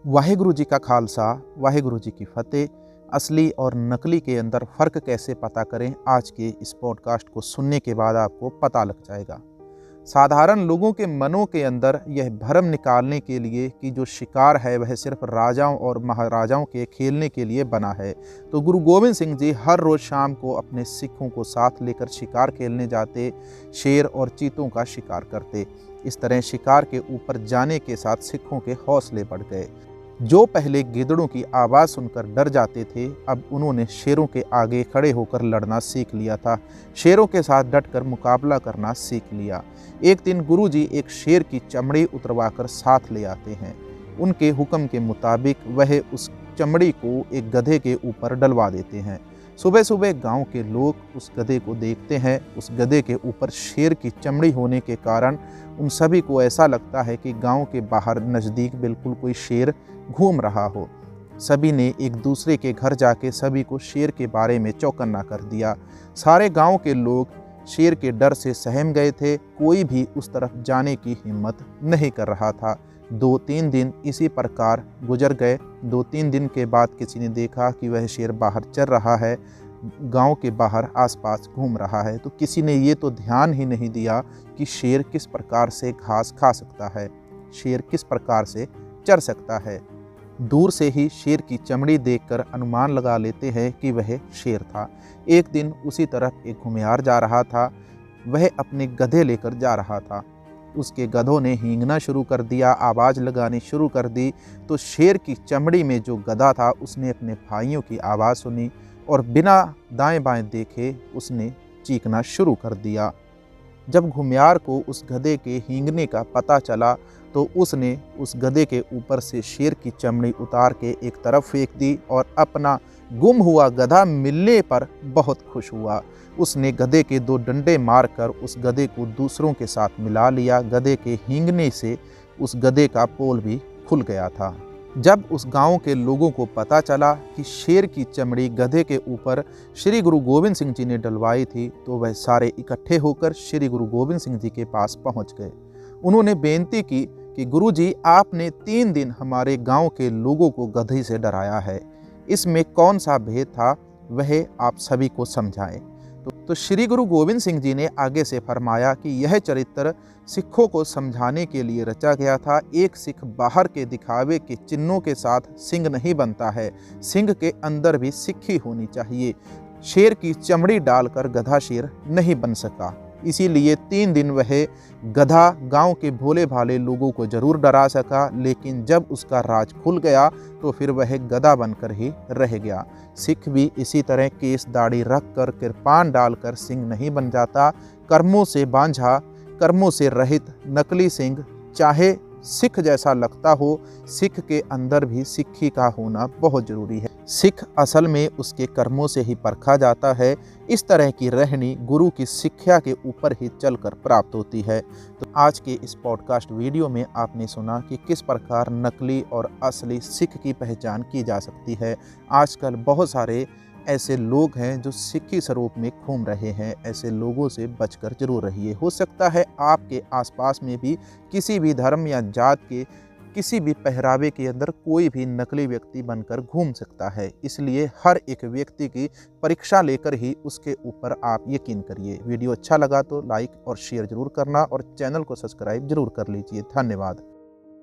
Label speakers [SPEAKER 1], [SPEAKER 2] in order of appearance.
[SPEAKER 1] वाहेगुरु जी का खालसा, वाहेगुरु जी की फतेह। असली और नकली के अंदर फ़र्क कैसे पता करें, आज के इस पॉडकास्ट को सुनने के बाद आपको पता लग जाएगा। साधारण लोगों के मनों के अंदर यह भ्रम निकालने के लिए कि जो शिकार है वह सिर्फ राजाओं और महाराजाओं के खेलने के लिए बना है, तो गुरु गोविंद सिंह जी हर रोज़ शाम को अपने सिखों को साथ लेकर शिकार खेलने जाते, शेर और चीतों का शिकार करते। इस तरह शिकार के ऊपर जाने के साथ सिखों के हौसले बढ़ गए। जो पहले गिद्धड़ों की आवाज़ सुनकर डर जाते थे, अब उन्होंने शेरों के आगे खड़े होकर लड़ना सीख लिया था। शेरों के साथ डटकर मुकाबला करना सीख लिया। एक दिन गुरुजी एक शेर की चमड़ी उतरवाकर साथ ले आते हैं। उनके हुक्म के मुताबिक वह उस चमड़ी को एक गधे के ऊपर डलवा देते हैं। सुबह सुबह गांव के लोग उस गधे को देखते हैं। उस गधे के ऊपर शेर की चमड़ी होने के कारण उन सभी को ऐसा लगता है कि गांव के बाहर नज़दीक बिल्कुल कोई शेर घूम रहा हो। सभी ने एक दूसरे के घर जाके सभी को शेर के बारे में चौकन्ना कर दिया। सारे गांव के लोग शेर के डर से सहम गए थे। कोई भी उस तरफ जाने की हिम्मत नहीं कर रहा था। 2-3 दिन इसी प्रकार गुजर गए। 2-3 दिन के बाद किसी ने देखा कि वह शेर बाहर चल रहा है, गांव के बाहर आसपास घूम रहा है। तो किसी ने ये तो ध्यान ही नहीं दिया कि शेर किस प्रकार से घास खा सकता है, शेर किस प्रकार से चर सकता है। दूर से ही शेर की चमड़ी देखकर अनुमान लगा लेते हैं कि वह शेर था। एक दिन उसी तरफ एक घुमियार जा रहा था। वह अपने गधे लेकर जा रहा था। उसके गधों ने हींगना शुरू कर दिया, आवाज़ लगानी शुरू कर दी। तो शेर की चमड़ी में जो गधा था उसने अपने भाइयों की आवाज़ सुनी और बिना दाएं बाएं देखे उसने चीखना शुरू कर दिया। जब घुमियार को उस गधे के हींगने का पता चला तो उसने उस गधे के ऊपर से शेर की चमड़ी उतार के एक तरफ फेंक दी और अपना गुम हुआ गधा मिलने पर बहुत खुश हुआ। उसने गधे के 2 डंडे मारकर उस गधे को दूसरों के साथ मिला लिया। गधे के हींगने से उस गधे का पोल भी खुल गया था। जब उस गांव के लोगों को पता चला कि शेर की चमड़ी गधे के ऊपर श्री गुरु गोविंद सिंह जी ने डलवाई थी, तो वह सारे इकट्ठे होकर श्री गुरु गोविंद सिंह जी के पास पहुंच गए। उन्होंने बेनती की कि गुरु जी, आपने 3 दिन हमारे गांव के लोगों को गधे से डराया है, इसमें कौन सा भेद था, वह आप सभी को समझाएं। तो श्री गुरु गोविंद सिंह जी ने आगे से फरमाया कि यह चरित्र सिखों को समझाने के लिए रचा गया था। एक सिख बाहर के दिखावे के चिन्हों के साथ सिंह नहीं बनता है, सिंह के अंदर भी सिक्खी होनी चाहिए। शेर की चमड़ी डालकर गधा शेर नहीं बन सका, इसीलिए 3 दिन वह गधा गांव के भोले भाले लोगों को जरूर डरा सका, लेकिन जब उसका राज खुल गया तो फिर वह गधा बनकर ही रह गया। सिख भी इसी तरह केस दाढ़ी रख कर कृपान डालकर सिंह नहीं बन जाता। कर्मों से बांझा, कर्मों से रहित नकली सिंह चाहे सिख जैसा लगता हो, सिख के अंदर भी सिक्खी का होना बहुत ज़रूरी है। सिख असल में उसके कर्मों से ही परखा जाता है। इस तरह की रहनी गुरु की शिक्षा के ऊपर ही चलकर प्राप्त होती है। तो आज के इस पॉडकास्ट वीडियो में आपने सुना कि किस प्रकार नकली और असली सिख की पहचान की जा सकती है। आजकल बहुत सारे ऐसे लोग हैं जो सिक्खी स्वरूप में घूम रहे हैं। ऐसे लोगों से बचकर जरूर रहिए। हो सकता है आपके आसपास में भी किसी भी धर्म या जात के किसी भी पहरावे के अंदर कोई भी नकली व्यक्ति बनकर घूम सकता है। इसलिए हर एक व्यक्ति की परीक्षा लेकर ही उसके ऊपर आप यकीन करिए। वीडियो अच्छा लगा तो लाइक और शेयर जरूर करना और चैनल को सब्सक्राइब जरूर कर लीजिए। धन्यवाद।